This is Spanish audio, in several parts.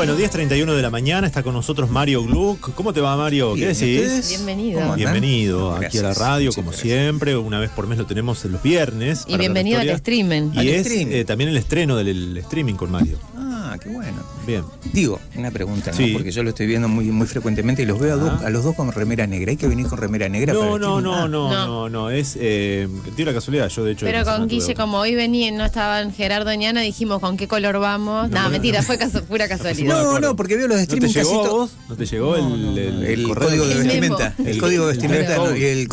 Bueno, 10:31 de la mañana, está con nosotros Mario Gluck. ¿Cómo te va, Mario? ¿Qué decís? Bienvenido. Bienvenido aquí Gracias. a la radio, Muchas como gracias. siempre. Una vez por mes lo tenemos en los viernes. Y bienvenido al streaming. Y es también el estreno del streaming con Mario. Ah, qué bueno. Bien. Digo, una pregunta, ¿no? Sí. Porque yo lo estoy viendo muy frecuentemente y los veo a los dos con remera negra. Hay que venir con remera negra para el streaming. No. Es. Tiene la casualidad, yo de hecho. Pero con Guille, como hoy venía, no estaban Gerardo y Ñana, dijimos con qué color vamos. No, mentira, fue pura casualidad. No, porque veo los ¿No te streaming llegó casi a todo. vos? ¿No te llegó el correo? código de El vestimenta? memo. El código de vestimenta dress y el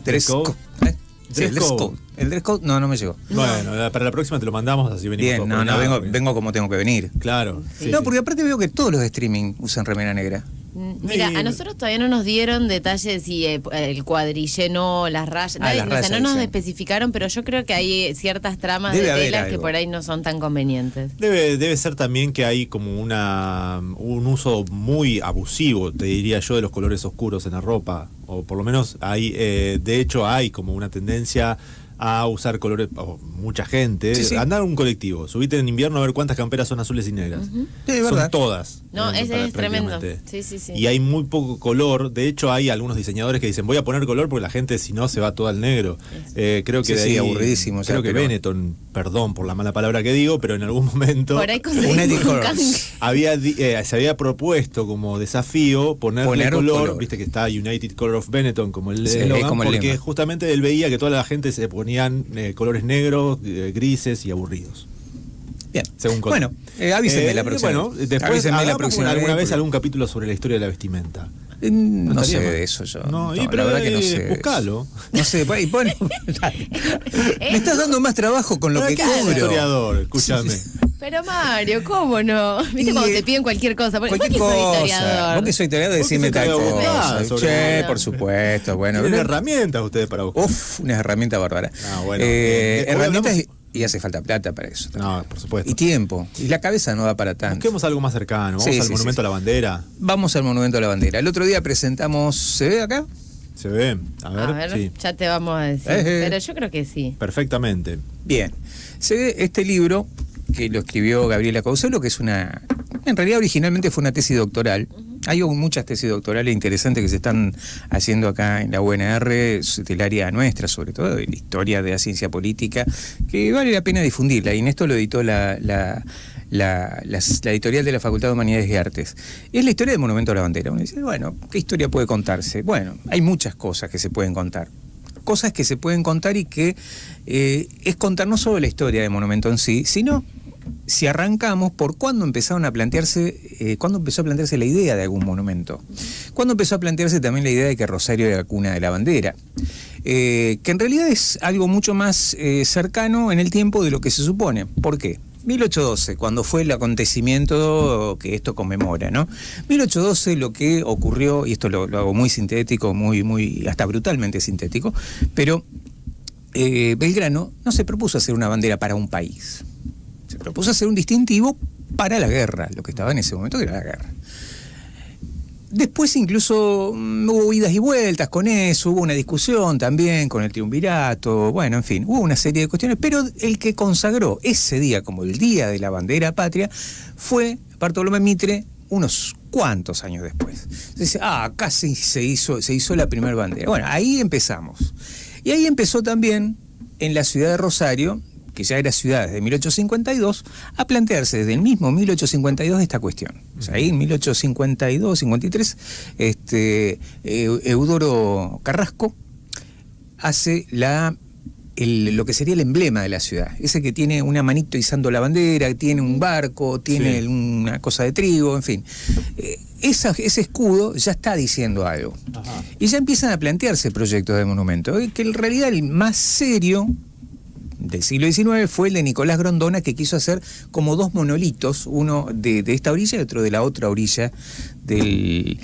dress code. code. Sí, el Dress dress code. code. El dress code no me llegó. Bueno, para la próxima te lo mandamos, así venimos. Bien, todos no, coordinados, vengo como tengo que venir. Claro. sí, No, sí. porque aparte veo que todos los de streaming usan remera negra. Mira, a nosotros todavía no nos dieron detalles si el cuadrille no, las rayas, Ah, las rayas, no nos dicen. especificaron, pero yo creo que hay ciertas tramas Debe de haber telas que algo. por ahí no son tan convenientes. Debe ser también que hay como un uso muy abusivo, te diría yo, de los colores oscuros en la ropa. O por lo menos hay, de hecho hay como una tendencia a usar colores, o mucha gente, Sí. andar en un colectivo, subite en invierno a ver cuántas camperas son azules y negras. Sí, es verdad. Son todas. No, ese es tremendo. prácticamente. Sí. Y hay muy poco color. De hecho, hay algunos diseñadores que dicen voy a poner color porque la gente si no se va todo al negro. Creo que Sí, de ahí, aburridísimo. Creo que Benetton, perdón por la mala palabra que digo, pero en algún momento Por ahí United conseguimos se había propuesto como desafío poner un color, viste que está United Color of Benetton como el Sí, eslogan, como el porque lema. justamente él veía que toda la gente se ponían colores negros, grises y aburridos. Bien. Según color. Bueno, avísenme la próxima. Bueno, después Avísenme hagamos la próxima alguna vez porque- algún capítulo sobre la historia de la vestimenta. No sé estaría mal. de eso yo. No, la pero verdad que no sé. buscalo. No sé, y bueno, me estás dando más trabajo con lo que ¿Qué es cobro. historiador? Escúchame. Pero Mario, ¿cómo no? ¿Viste Y, cuando te piden cualquier cosa? ¿Vos Cualquier que sos cosa. historiador? Vos que soy historiador, Vos que decime sos tal abogado, cosa. sobre Che, todo. por supuesto. Bueno, Tienen pero- herramientas ustedes para buscar. uf, una herramienta bárbara. Ah, bueno. Herramientas Hoy y hace falta plata para eso. No, por supuesto. Y tiempo. Y la cabeza no da para tanto. Busquemos algo más cercano. Vamos Sí, al sí, Monumento sí. a la Bandera. Vamos al Monumento a la Bandera. El otro día presentamos. ¿Se ve acá? ¿Se ve? A ver, sí. Ya te vamos a decir. Pero yo creo que sí. Perfectamente. Bien. Se ve este libro que lo escribió Gabriela Causolo, que es una. En realidad, originalmente fue una tesis doctoral. Hay muchas tesis doctorales interesantes que se están haciendo acá en la UNR, del área nuestra, sobre todo, de la historia de la ciencia política, que vale la pena difundirla. Y en esto lo editó la editorial de la Facultad de Humanidades y Artes. Es la historia del Monumento a la Bandera. Uno dice, bueno, ¿qué historia puede contarse? Bueno, hay muchas cosas que se pueden contar. Cosas que se pueden contar y que es contar no solo la historia del monumento en sí, sino si arrancamos por cuándo empezó a plantearse la idea de algún monumento. Cuándo empezó a plantearse también la idea de que Rosario era la cuna de la bandera. Que en realidad es algo mucho más cercano en el tiempo de lo que se supone. ¿Por qué? 1812, cuando fue el acontecimiento que esto conmemora, ¿no? 1812 lo que ocurrió, y esto lo hago muy sintético, muy hasta brutalmente sintético, pero Belgrano no se propuso hacer una bandera para un país. Se propuso hacer un distintivo para la guerra, lo que estaba en ese momento que era la guerra. Después incluso hubo idas y vueltas con eso, hubo una discusión también con el triunvirato, bueno, en fin, hubo una serie de cuestiones, pero el que consagró ese día como el Día de la Bandera Patria fue Bartolomé Mitre unos cuantos años después. Dice, casi se hizo la primera bandera. Bueno, ahí empezamos. Y ahí empezó también en la ciudad de Rosario, que ya era ciudad desde 1852, a plantearse desde el mismo 1852 esta cuestión. O sea, ahí en 1852-53, Eudoro Carrasco hace lo que sería el emblema de la ciudad. Ese que tiene una manito izando la bandera, tiene un barco, tiene una cosa de trigo, en fin. Ese escudo ya está diciendo algo. Ajá. Y ya empiezan a plantearse proyectos de monumento, que en realidad el más serio del siglo XIX fue el de Nicolás Grondona, que quiso hacer como dos monolitos, uno de esta orilla y otro de la otra orilla del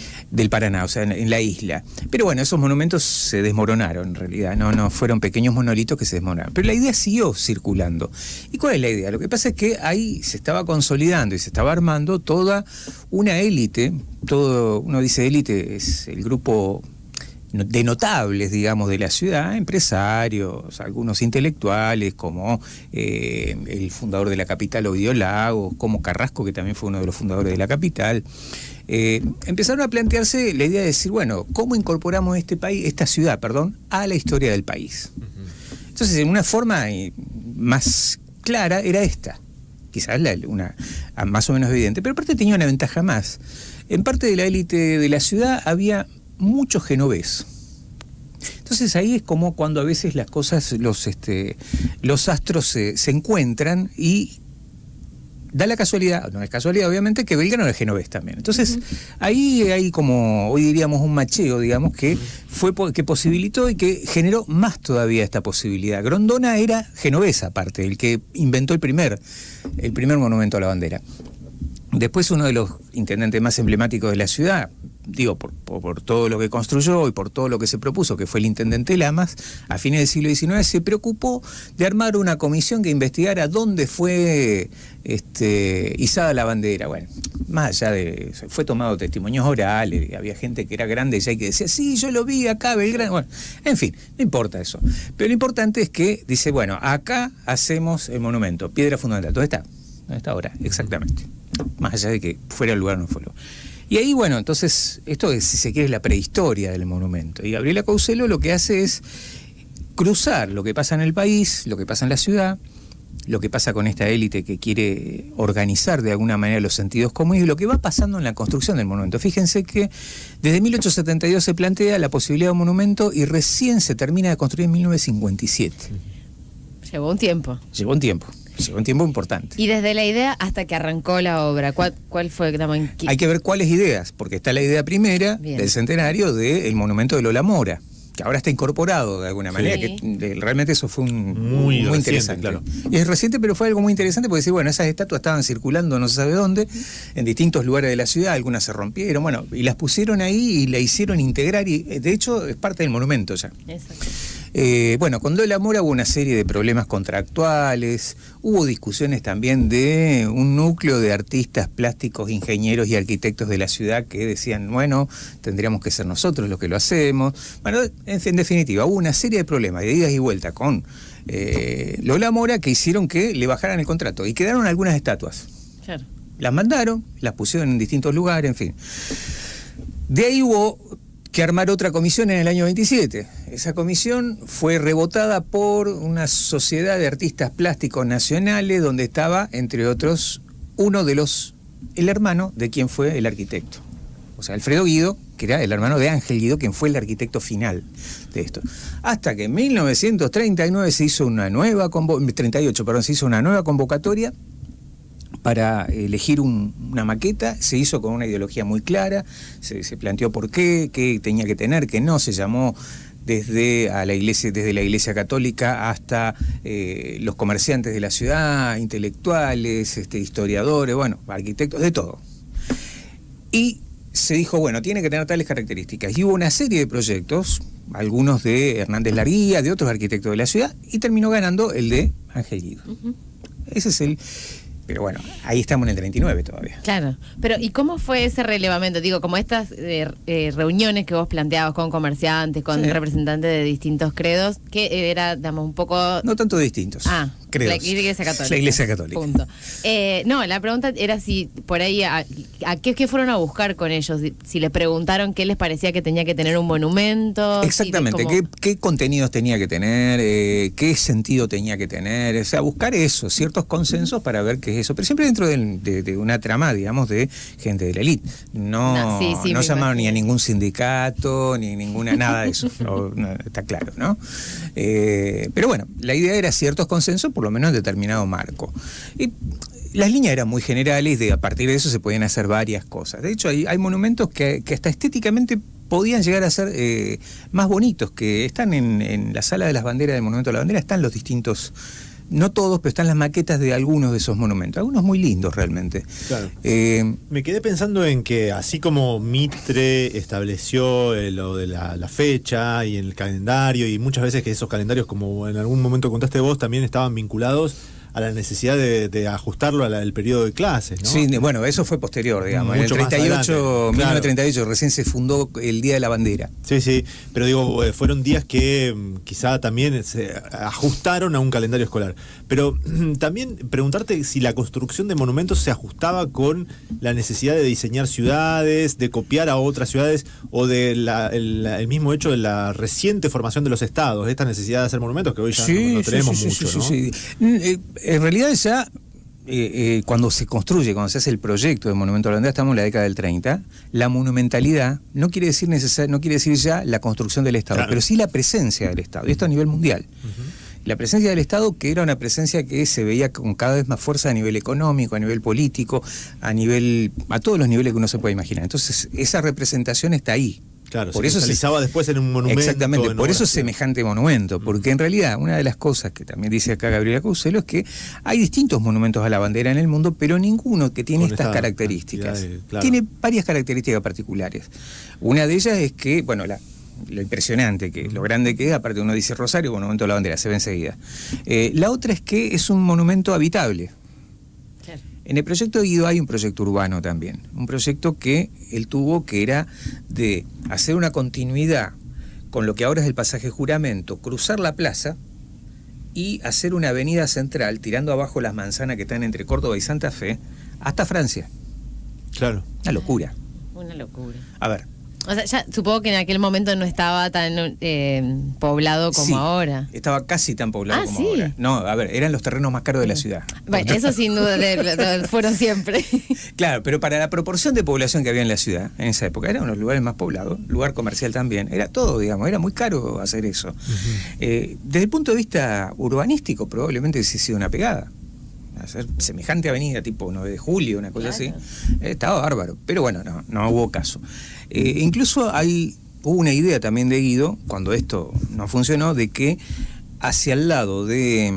Paraná, o sea, en la isla. Pero bueno, esos monumentos se desmoronaron en realidad, no fueron pequeños monolitos que se desmoronaron. Pero la idea siguió circulando. ¿Y cuál es la idea? Lo que pasa es que ahí se estaba consolidando y se estaba armando toda una élite, uno dice élite, es el grupo de notables, digamos, de la ciudad, empresarios, algunos intelectuales, como el fundador de la capital, Ovidio Lagos, como Carrasco, que también fue uno de los fundadores de la capital. Empezaron a plantearse la idea de decir, bueno, ¿cómo incorporamos esta ciudad, a la historia del país? Entonces, en una forma más clara era esta, quizás una más o menos evidente, pero aparte tenía una ventaja más. En parte de la élite de la ciudad había muchos genovés. Entonces ahí es como cuando a veces las cosas, los astros se encuentran y da la casualidad, no es casualidad obviamente, que Belgrano era genovés también. Entonces ahí hay como, hoy diríamos un macheo, digamos, que que posibilitó y que generó más todavía esta posibilidad. Grondona era genovesa aparte, el que inventó el primer monumento a la bandera. Después uno de los intendentes más emblemáticos de la ciudad, digo, por todo lo que construyó y por todo lo que se propuso, que fue el intendente Lamas, a fines del siglo XIX se preocupó de armar una comisión que investigara dónde fue izada la bandera. Bueno, más allá fue tomado testimonios orales, había gente que era grande ya y que decía, sí, yo lo vi acá, Belgrano. Bueno, en fin, no importa eso. Pero lo importante es que dice, bueno, acá hacemos el monumento, piedra fundamental. ¿Dónde está? ¿Dónde está ahora? Exactamente. Más allá de que fuera el lugar, no fue el lugar. Y ahí, bueno, entonces, esto es, si se quiere, es la prehistoria del monumento. Y Gabriela Couselo lo que hace es cruzar lo que pasa en el país, lo que pasa en la ciudad, lo que pasa con esta élite que quiere organizar de alguna manera los sentidos comunes y lo que va pasando en la construcción del monumento. Fíjense que desde 1872 se plantea la posibilidad de un monumento y recién se termina de construir en 1957. Llevó un tiempo. Llevó un tiempo importante. Y desde la idea hasta que arrancó la obra, ¿cuál fue? Hay que ver cuáles ideas, porque está la idea primera del centenario del monumento de Lola Mora, que ahora está incorporado de alguna manera, que realmente eso fue muy interesante. Claro. Y es reciente, pero fue algo muy interesante porque decir, bueno, esas estatuas estaban circulando no se sabe dónde, en distintos lugares de la ciudad, algunas se rompieron, bueno, y las pusieron ahí y la hicieron integrar, y de hecho es parte del monumento ya. Exacto. Bueno, con Lola Mora hubo una serie de problemas contractuales, hubo discusiones también de un núcleo de artistas plásticos, ingenieros y arquitectos de la ciudad que decían, bueno, tendríamos que ser nosotros los que lo hacemos. Bueno, en definitiva, hubo una serie de problemas, de idas y vueltas con Lola Mora que hicieron que le bajaran el contrato y quedaron algunas estatuas. Claro. Las mandaron, las pusieron en distintos lugares, en fin. De ahí hubo que armar otra comisión en el año 27. Esa comisión fue rebotada por una sociedad de artistas plásticos nacionales donde estaba, entre otros, el hermano de quien fue el arquitecto. O sea, Alfredo Guido, que era el hermano de Ángel Guido, quien fue el arquitecto final de esto. Hasta que en 1939 se hizo una nueva convocatoria para elegir una maqueta. Se hizo con una ideología muy clara, se planteó por qué tenía que tener, qué no, se llamó desde la Iglesia Católica hasta los comerciantes de la ciudad, intelectuales, historiadores, bueno, arquitectos, de todo. Y se dijo, bueno, tiene que tener tales características. Y hubo una serie de proyectos, algunos de Hernández Larguía, de otros arquitectos de la ciudad, y terminó ganando el de Ángel Guido. Ese es el... Pero bueno, ahí estamos en el 39 todavía. Claro, pero ¿y cómo fue ese relevamiento? Digo, como estas reuniones que vos planteabas con comerciantes, con representantes de distintos credos, que era, digamos, un poco... No tanto distintos. Credos. La Iglesia Católica. La Iglesia Católica. Punto. No, la pregunta era si por ahí, ¿a qué fueron a buscar con ellos? Si les preguntaron qué les parecía que tenía que tener un monumento. Exactamente, qué contenidos tenía que tener, qué sentido tenía que tener, o sea, buscar eso, ciertos consensos para ver qué es eso, pero siempre dentro de una trama, digamos, de gente de la élite. No llamaron ni a ningún sindicato, ni ninguna, nada de eso, no, está claro, ¿no? Pero bueno, la idea era ciertos consensos, por lo menos en determinado marco. Y las líneas eran muy generales y a partir de eso se podían hacer varias cosas. De hecho, hay monumentos que hasta estéticamente podían llegar a ser más bonitos, que están en la sala de las banderas del Monumento de la Bandera, están los distintos... No todos, pero están las maquetas de algunos de esos monumentos. Algunos muy lindos realmente. Claro. Me quedé pensando en que así como Mitre estableció lo de la fecha y el calendario, y muchas veces que esos calendarios, como en algún momento contaste vos, también estaban vinculados a la necesidad de ajustarlo al periodo de clases, ¿no? Sí, bueno, eso fue posterior, digamos. Mucho en el más 38, adelante, 1938, recién se fundó el Día de la Bandera. Sí, pero digo, fueron días que quizá también se ajustaron a un calendario escolar. Pero también preguntarte si la construcción de monumentos se ajustaba con la necesidad de diseñar ciudades, de copiar a otras ciudades, o de el mismo hecho de la reciente formación de los estados, esta necesidad de hacer monumentos que hoy ya no tenemos mucho, ¿no? Sí. En realidad ya cuando se construye, cuando se hace el proyecto de Monumento a la Bandera, estamos en la década del 30, la monumentalidad no quiere decir ya la construcción del Estado, pero sí la presencia del Estado, y esto a nivel mundial. La presencia del Estado, que era una presencia que se veía con cada vez más fuerza a nivel económico, a nivel político, a todos los niveles que uno se puede imaginar. Entonces, esa representación está ahí. Claro, por se eso cristalizaba después en un monumento. Exactamente, por eso semejante monumento, porque en realidad una de las cosas que también dice acá Gabriela Causelo es que hay distintos monumentos a la bandera en el mundo, pero ninguno que tiene estas características. Claro. Tiene varias características particulares. Una de ellas es que, bueno, lo impresionante, que lo grande que es, aparte uno dice Rosario, monumento a la bandera, se ve enseguida. La otra es que es un monumento habitable. Claro. En el proyecto de Guido hay un proyecto urbano también, un proyecto que él tuvo, que era de hacer una continuidad con lo que ahora es el pasaje Juramento, cruzar la plaza y hacer una avenida central tirando abajo las manzanas que están entre Córdoba y Santa Fe hasta Francia. Claro. Una locura. Una locura. A ver. O sea, ya supongo que en aquel momento no estaba tan poblado como ahora. Estaba casi tan poblado como ¿sí? ahora. No, a ver, eran los terrenos más caros de la ciudad. Bueno, eso sin duda fueron siempre. Claro, pero para la proporción de población que había en la ciudad en esa época, eran unos lugares más poblados, lugar comercial también, era todo, digamos, era muy caro hacer eso. Desde el punto de vista urbanístico, probablemente sí ha sido una pegada. Hacer semejante avenida tipo 9 de julio, una cosa así, estaba bárbaro, pero bueno, no hubo caso. Incluso hubo una idea también de Guido, cuando esto no funcionó, de que hacia el lado de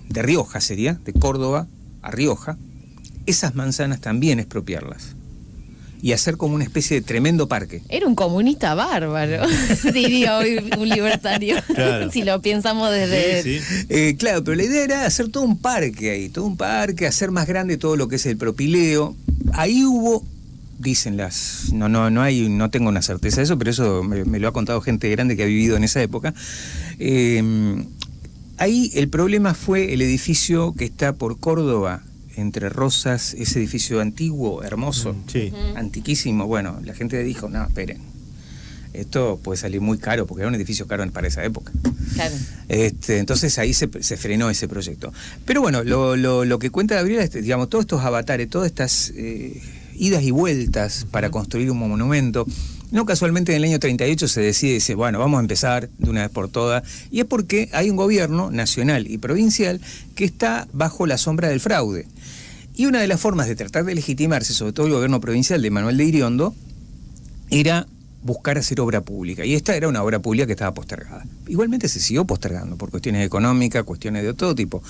Rioja sería, de Córdoba a Rioja, esas manzanas también expropiarlas y hacer como una especie de tremendo parque. Era un comunista bárbaro, diría hoy un libertario, claro. Si lo pensamos desde... Sí. Claro, pero la idea era hacer todo un parque ahí, hacer más grande todo lo que es el propileo. Ahí hubo, dicen no tengo una certeza de eso, pero eso me lo ha contado gente grande que ha vivido en esa época. Ahí el problema fue el edificio que está por Córdoba, entre Rosas, ese edificio antiguo, hermoso, antiquísimo. Bueno, la gente dijo, no, esperen, esto puede salir muy caro, porque era un edificio caro para esa época. Claro. Entonces ahí se frenó ese proyecto. Pero bueno, lo que cuenta Gabriela es, digamos, todos estos avatares, todas estas idas y vueltas para construir un monumento. No casualmente en el año 38 se dice, bueno, vamos a empezar de una vez por todas, y es porque hay un gobierno nacional y provincial que está bajo la sombra del fraude. Y una de las formas de tratar de legitimarse, sobre todo el gobierno provincial de Manuel de Iriondo, era buscar hacer obra pública. Y esta era una obra pública que estaba postergada. Igualmente se siguió postergando por cuestiones económicas, cuestiones de todo tipo.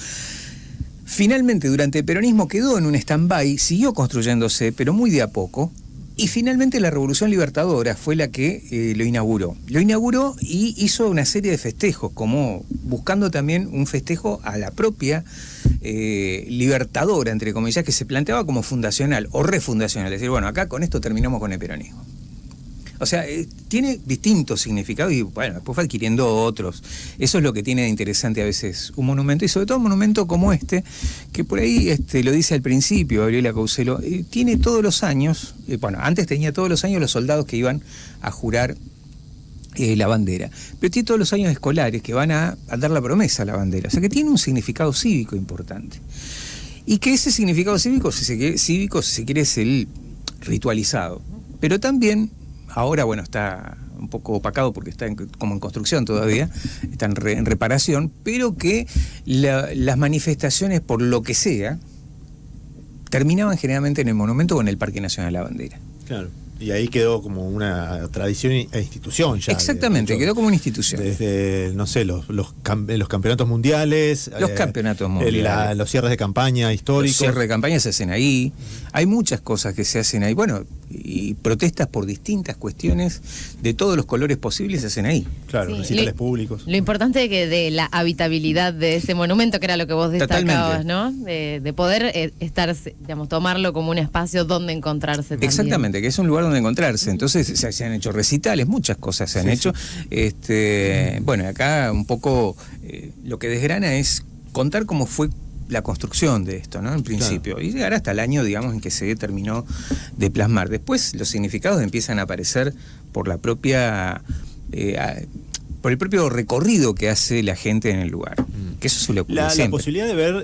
Finalmente, durante el peronismo quedó en un stand-by, siguió construyéndose, pero muy de a poco. Y finalmente la Revolución Libertadora fue la que lo inauguró. Lo inauguró y hizo una serie de festejos, como buscando también un festejo a la propia Libertadora, entre comillas, que se planteaba como fundacional o refundacional. Es decir, bueno, acá con esto terminamos con el peronismo. O sea, tiene distintos significados y bueno, después fue adquiriendo otros. Eso es lo que tiene de interesante a veces un monumento, y sobre todo un monumento como este, que por ahí lo dice al principio Gabriela Causelo, tiene todos los años, antes tenía todos los años los soldados que iban a jurar la bandera, pero tiene todos los años escolares que van a dar la promesa a la bandera. O sea que tiene un significado cívico importante. Y que ese significado cívico, si se quiere, es el ritualizado. Pero también ahora, bueno, está un poco opacado porque está como en construcción todavía, está en reparación, pero que las manifestaciones, por lo que sea, terminaban generalmente en el monumento o en el Parque Nacional de la Bandera. Claro. Y ahí quedó como una tradición e institución ya. Exactamente, quedó como una institución. Desde, no sé, los campeonatos mundiales. Los campeonatos mundiales. Los cierres de campaña históricos. Los cierres de campaña se hacen ahí. Hay muchas cosas que se hacen ahí. Bueno, y protestas por distintas cuestiones de todos los colores posibles se hacen ahí. Claro, Sí, recitales públicos. Lo importante de la habitabilidad de ese monumento, que era lo que vos destacabas, ¿no? De poder estar, digamos, tomarlo como un espacio donde encontrarse también. Exactamente, que es un lugar donde encontrarse. Entonces se han hecho recitales, muchas cosas se han hecho. Bueno, acá un poco lo que desgrana es contar cómo fue la construcción de esto, ¿no? En principio. Claro. Y llegar hasta el año, digamos, en que se terminó de plasmar. Después los significados empiezan a aparecer por la propia... por el propio recorrido que hace la gente en el lugar. Que eso suele ocurrir siempre. La posibilidad de ver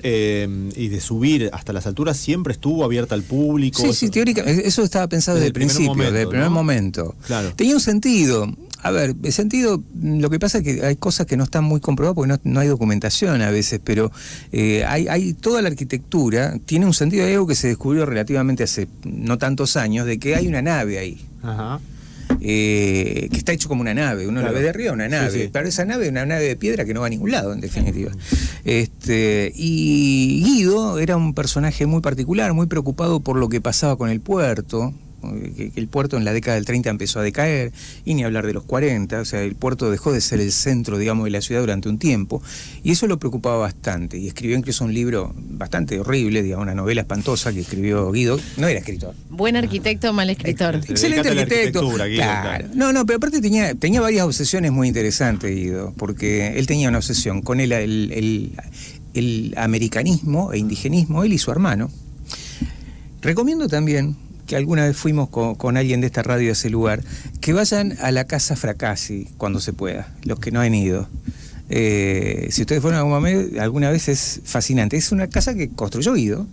y de subir hasta las alturas siempre estuvo abierta al público. Sí, teóricamente. Eso estaba pensado desde el principio, desde el primer momento. Claro. Tenía un sentido. A ver, el sentido, lo que pasa es que hay cosas que no están muy comprobadas porque no hay documentación a veces, pero hay toda la arquitectura, tiene un sentido. Hay algo que se descubrió relativamente hace no tantos años, de que hay una nave ahí. Ajá. Que está hecho como una nave, uno la ve de arriba, una nave, pero esa nave es una nave de piedra que no va a ningún lado, en definitiva. Y Guido era un personaje muy particular, muy preocupado por lo que pasaba con el puerto, que el puerto en la década del 30 empezó a decaer, y ni hablar de los 40, o sea, el puerto dejó de ser el centro, digamos, de la ciudad durante un tiempo, y eso lo preocupaba bastante, y escribió incluso un libro bastante horrible, digamos, una novela espantosa que escribió Guido. No era escritor. Buen arquitecto, mal escritor. Excelente arquitecto. Claro. No, pero aparte tenía varias obsesiones muy interesantes, Guido, porque él tenía una obsesión con el americanismo e indigenismo, él y su hermano. Recomiendo también que alguna vez fuimos con alguien de esta radio a ese lugar, que vayan a la Casa Fracassi cuando se pueda, los que no han ido. Si ustedes fueron alguna vez, es fascinante. Es una casa que construyó Guido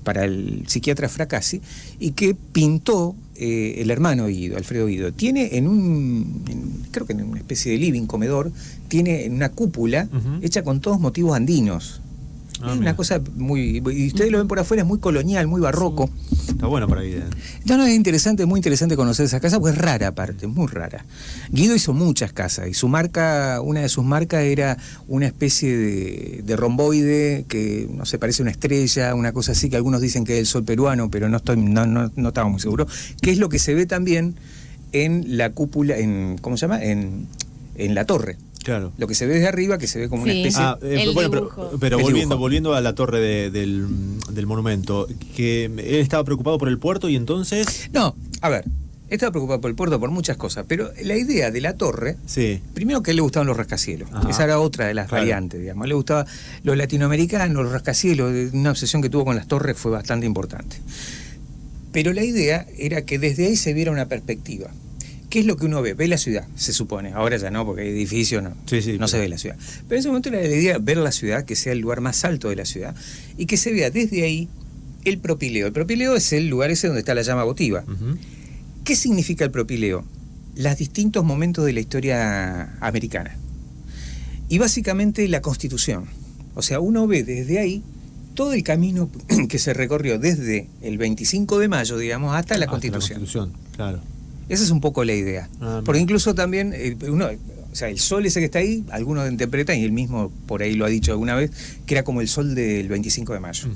para el psiquiatra Fracassi y que pintó el hermano Guido, Alfredo Guido. Tiene creo que en una especie de living, comedor, tiene en una cúpula hecha con todos motivos andinos. Es una cosa muy... Y ustedes lo ven por afuera, es muy colonial, muy barroco. Está bueno para ir. No, es interesante, muy interesante conocer esa casa, porque es rara aparte, muy rara. Guido hizo muchas casas, y su marca, una de sus marcas era una especie de romboide, que no sé, parece una estrella, una cosa así, que algunos dicen que es el sol peruano, pero no estaba muy seguro, que es lo que se ve también en la cúpula, ¿cómo se llama? En la torre. Claro. Lo que se ve desde arriba, que se ve como una especie... pero volviendo a la torre del monumento, que él estaba preocupado por el puerto y entonces... No, a ver, estaba preocupado por el puerto, por muchas cosas, pero la idea de la torre, primero que a él le gustaban los rascacielos. Ajá. Esa era otra de las variantes, digamos. A él le gustaba los latinoamericanos, los rascacielos, una obsesión que tuvo con las torres fue bastante importante. Pero la idea era que desde ahí se viera una perspectiva. ¿Qué es lo que uno ve? Ve la ciudad, se supone. Ahora ya no, porque hay edificios, no se ve la ciudad. Pero en ese momento era la idea ver la ciudad, que sea el lugar más alto de la ciudad, y que se vea desde ahí el propileo. El propileo es el lugar ese donde está la llama votiva. ¿Qué significa el propileo? Los distintos momentos de la historia americana. Y básicamente la Constitución. O sea, uno ve desde ahí todo el camino que se recorrió desde el 25 de mayo, digamos, hasta la Constitución. La Constitución, claro. Esa es un poco la idea. Porque incluso también, o sea, el sol ese que está ahí, algunos interpretan, y él mismo por ahí lo ha dicho alguna vez, que era como el sol del 25 de mayo.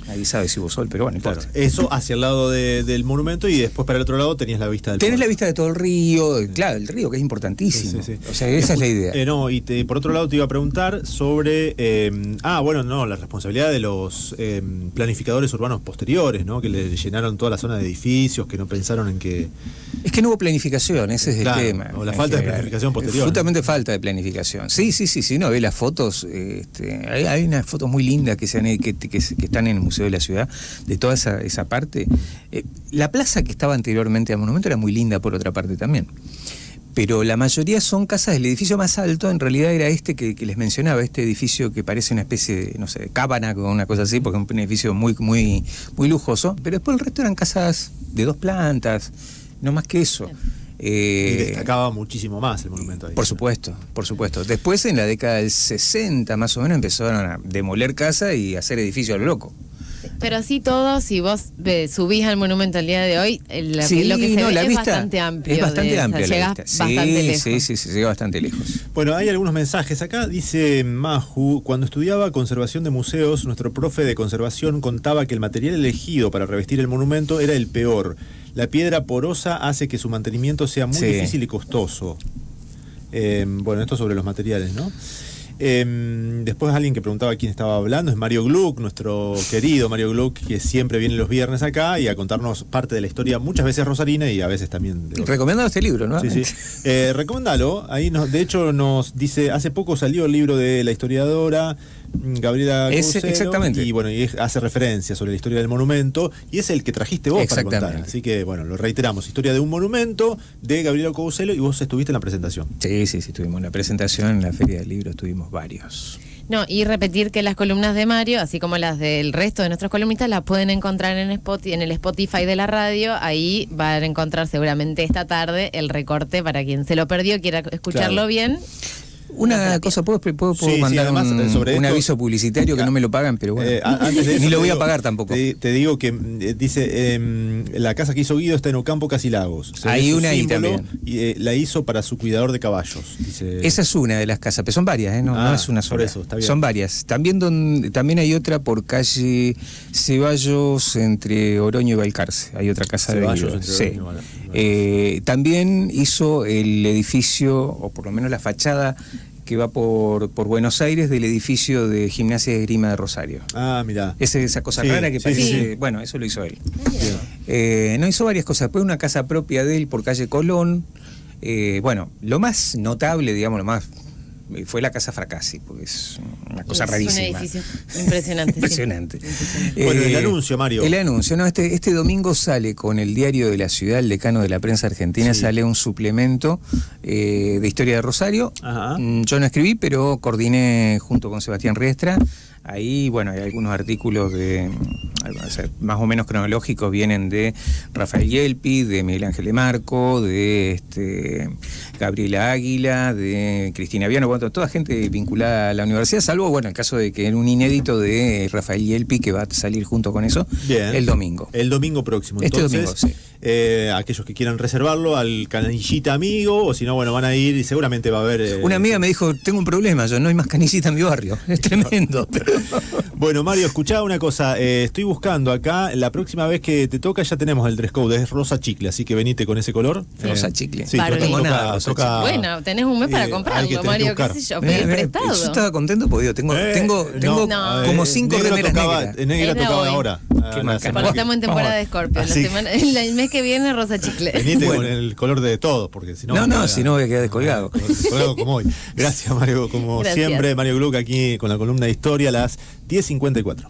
Ahí sabe si hubo sol, pero bueno, no importa. Eso hacia el lado del monumento, y después para el otro lado tenías la vista del Tenés la vista de todo el río, claro, el río que es importantísimo. O sea, esa es la idea. Por otro lado te iba a preguntar sobre la responsabilidad de los planificadores urbanos posteriores, ¿no? Que le llenaron toda la zona de edificios, que no pensaron en que... Es que no hubo planificación, ese es el tema. O la falta de planificación posterior. Absolutamente falta de planificación. Sí, no ve las fotos, hay unas fotos muy lindas que están en el Museo de la Ciudad, de toda esa parte. La plaza que estaba anteriormente al monumento era muy linda por otra parte también. Pero la mayoría son casas. El edificio más alto en realidad era que les mencionaba, este edificio que parece una especie de, no sé, de cábana o una cosa así, porque es un edificio muy, muy, muy lujoso, pero después el resto eran casas de 2 plantas, no más que eso. Y destacaba muchísimo más el monumento ahí. Por supuesto. Después, en la década del 60 más o menos, empezaron a demoler casas y hacer edificios a lo loco. Pero así todo, si vos subís al monumento al día de hoy, lo que se ve es bastante amplio. Es bastante amplia la vista. Bastante lejos. Sí, se llega bastante lejos. Bueno, hay algunos mensajes acá. Dice Maju: cuando estudiaba conservación de museos, nuestro profe de conservación contaba que el material elegido para revestir el monumento era el peor. La piedra porosa hace que su mantenimiento sea muy Sí. difícil y costoso. Bueno, esto sobre los materiales, ¿no? Después alguien que preguntaba quién estaba hablando es Mario Gluck, nuestro querido Mario Gluck, que siempre viene los viernes acá y a contarnos parte de la historia, muchas veces rosarina y a veces también de Recomendado este libro, ¿no? Sí, sí. Recomendalo. Ahí de hecho nos dice, hace poco salió el libro de la historiadora Gabriela Couselo, exactamente. y bueno, hace referencia sobre la historia del monumento y es el que trajiste vos para contar. Exactamente. Así que bueno, lo reiteramos, historia de un monumento de Gabriela Couselo y vos estuviste en la presentación. Sí, tuvimos la presentación en la Feria del Libro, tuvimos varios. No, y repetir que las columnas de Mario, así como las del resto de nuestros columnistas, las pueden encontrar en el Spotify de la radio. Ahí van a encontrar seguramente esta tarde el recorte para quien se lo perdió, quiera escucharlo Claro. bien. Una cosa, ¿puedo Sí, mandar además, sobre un esto, aviso publicitario que no me lo pagan, pero bueno, antes de eso ni lo te voy a digo- pagar tampoco. Te digo que dice, la casa que hizo Guido está en Ocampo, Casi Lagos. Se Hay ve su una ahí símbolo también. Y la hizo para su cuidador de caballos. Dice, Esa es una de las casas, pero son varias, no, Ah, no es una por sola. eso, está bien. Son varias. También hay otra por calle Ceballos entre Oroño y Balcarce. Hay otra casa Ceballos de Guido. entre Sí. Oroño y Balcarce. También hizo el edificio, o por lo menos la fachada que va por Buenos Aires del edificio de Gimnasia de Esgrima de Rosario. mirá. Esa cosa Sí, rara que sí, parece. sí. Bueno, eso lo hizo él. Bien. No, hizo varias cosas. Después una casa propia de él por calle Colón. Bueno, lo más notable, digamos, fue la casa Fracassi, porque es una cosa rarísima. Es un edificio impresionante. sí. Impresionante. Bueno, el anuncio, Mario. El anuncio, ¿no? Este domingo sale con el Diario de la Ciudad, el Decano de la Prensa Argentina, Sí. sale un suplemento de historia de Rosario. Ajá. Yo no escribí, pero coordiné junto con Sebastián Riestra. Ahí, bueno, hay algunos artículos más o menos cronológicos, vienen de Rafael Yelpi, de Miguel Ángel de Marco, de Gabriela Águila, de Cristina Viano, bueno, toda gente vinculada a la universidad, salvo, bueno, el caso de que en un inédito de Rafael Yelpi, que va a salir junto con eso Bien. el domingo. El domingo próximo. Este Entonces, domingo, sí. Aquellos que quieran reservarlo al canillita amigo, o si no, bueno, van a ir y seguramente va a haber... Una amiga me dijo, tengo un problema, no hay más canillita en mi barrio. Es tremendo. Bueno, Mario, escuchá una cosa, estoy buscando acá, la próxima vez que te toca ya tenemos el dress code, es rosa chicle, así que venite con ese color. Rosa chicle. Sí, Bárbaro. toca- No tengo nada, toca- rosa toca- Bueno, tenés un mes para hay que comprarlo, tenés que Mario, buscar. qué sé yo, pedir prestado. Yo estaba contento porque tengo no, como 5 negro remeras tocaba, negras. negra Era tocaba hoy. ahora. Qué la macana. semana Porque que- estamos en temporada Vamos. de Scorpio. Así. El mes que viene rosa chicle. Venite Bueno. con el color de todo, porque si no... No, si no voy a quedar descolgado. Colgado como hoy. Gracias, Mario, como Gracias. siempre, Mario Gluck aquí con la columna de historia a las 10:54.